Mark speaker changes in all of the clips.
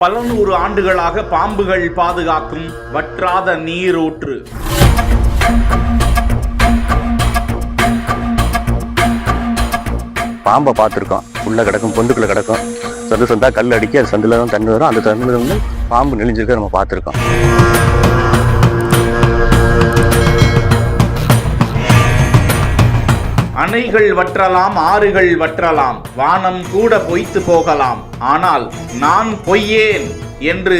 Speaker 1: பல நூறு ஆண்டுகளாக பாம்புகள் பாதுகாக்கும் வற்றாத நீரூற்று.
Speaker 2: பாம்பை பார்த்துருக்கோம். உள்ள கிடக்கும், பொந்துக்குள்ள கிடக்கும். சொந்தா கல் அடிக்க அது சந்தில தான் தண்ணி வரும். அந்த தண்ணில வந்து பாம்பு நெளிஞ்சிருக்க நம்ம பார்த்துருக்கோம்.
Speaker 1: அணைகள் வற்றலாம், ஆறுகள் வற்றலாம், வானம் கூட பொய்த்து போகலாம், ஆனால் நான் பொய்யேன் என்று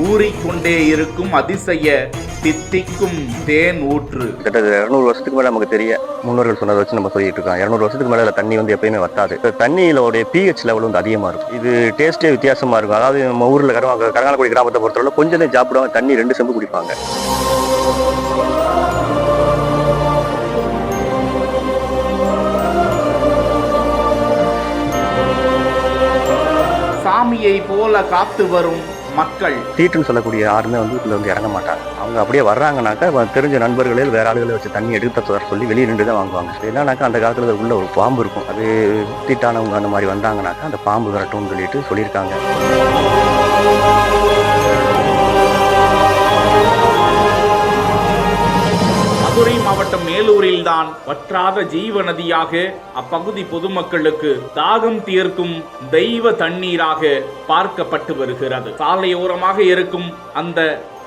Speaker 1: ஊறிக்கொண்டே இருக்கும் அதிசய தித்திக்கும் தேன் ஊற்று.
Speaker 2: கிட்டத்தட்ட 200 வருஷத்துக்கு மேலே நமக்கு தெரிய முன்னோர்கள் சொன்னதை வச்சு நம்ம சொல்லிட்டு இருக்கோம். 200 வருஷத்துக்கு மேலே தண்ணி வந்து எப்பயுமே வத்தாது. தண்ணியிலோடைய pH லெவல் வந்து அதிகமாக இருக்கும். இது டேஸ்டே வித்தியாசமாக இருக்கும். அதாவது நம்ம ஊரில் கரங்காலக்குடி கிராமத்தை பொறுத்தவரை கொஞ்சம் தான் சாப்பிடுவாங்க, தண்ணி 2 செம்பு குடிப்பாங்க.
Speaker 1: சாமியை போல காத்து வரும் மக்கள்.
Speaker 2: தீட்டுன்னு சொல்லக்கூடிய யாருமே வந்து இதுல வந்து இறங்க மாட்டாங்க. அவங்க அப்படியே வர்றாங்கனாக்கா தெரிஞ்ச நண்பர்களே வேற ஆளுகளை வச்சு தண்ணி எடுத்து சொல்லி வெளியே நின்று தான் வாங்குவாங்க. என்னன்னாக்கா அந்த காலத்துல உள்ள ஒரு பாம்பு இருக்கும். அது தீட்டானவங்க அந்த மாதிரி வந்தாங்கனாக்கா அந்த பாம்பு விரட்டும்னு சொல்லியிருக்காங்க.
Speaker 1: மதுரை மாவட்டம் மேலூரில் தான் வற்றாத ஜீவ நதியாக அப்பகுதி பொதுமக்களுக்கு தாகம் தீர்க்கும் தெய்வ தண்ணீராக பார்க்கப்பட்டு வருகிறது. சாலையோரமாக இருக்கும் அந்த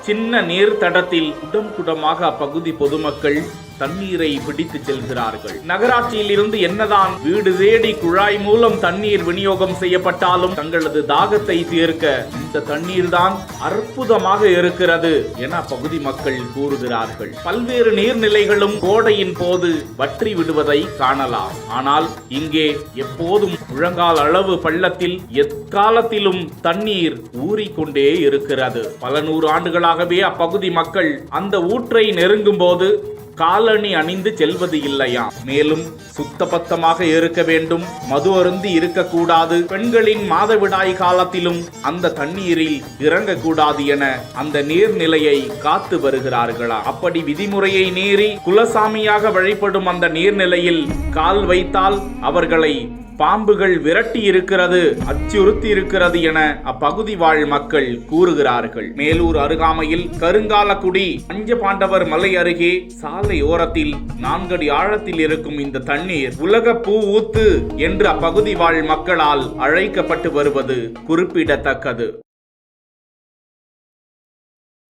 Speaker 1: சின்ன நீர் தடத்தில் குடம் குடமாக அப்பகுதி பொதுமக்கள் தண்ணீரை பிடித்து செல்கிறார்கள். நகராட்சியில் இருந்து என்னதான் வீடு தேடி குழாய் மூலம் தண்ணீர் விநியோகம் செய்யப்பட்டாலும் தங்களது தாகத்தை தீர்க்க இந்த தண்ணீர் தான் அற்புதமாக இருக்கிறது என அப்பகுதி மக்கள் கூறுகிறார்கள். பல்வேறு நீர்நிலைகளும் கோடையின் போது வற்றி விடுவதை காணலாம். ஆனால் இங்கே எப்போதும் முழங்கால் அளவு பள்ளத்தில் எக்காலத்திலும் தண்ணீர் ஊறிக்கொண்டே இருக்கிறது. பல நூறு ஆண்டுகளாகவே அப்பகுதி மக்கள் அந்த ஊற்றை நெருங்கும் போது காலணி அணிந்து செல்வது இல்லையா. மேலும் சுத்தபத்தமாக இருக்க வேண்டும், மது அருந்தி இருக்கக்கூடாது, பெண்களின் மாதவிடாய் காலத்திலும் அந்த தண்ணீரில் இறங்கக்கூடாது என அந்த நீர்நிலையை காத்து வருகிறார்களா. அப்படி விதிமுறையை மீறி குலசாமியாக வழிபடும் அந்த நீர்நிலையில் கால் வைத்தால் அவர்களை பாம்புகள் விரட்டி இருக்கிறது, அச்சுறுத்தி இருக்கிறது என அப்பகுதி வாழ் மக்கள் கூறுகிறார்கள். மேலூர் அருகாமையில் கருங்காலக்குடி பஞ்சபாண்டவர் மலை அருகே சாலை ஓரத்தில் 4 அடி ஆழத்தில் இருக்கும் இந்த தண்ணீர் உலக பூ ஊத்து என்று அப்பகுதி வாழ் மக்களால் அழைக்கப்பட்டு வருவது குறிப்பிடத்தக்கது.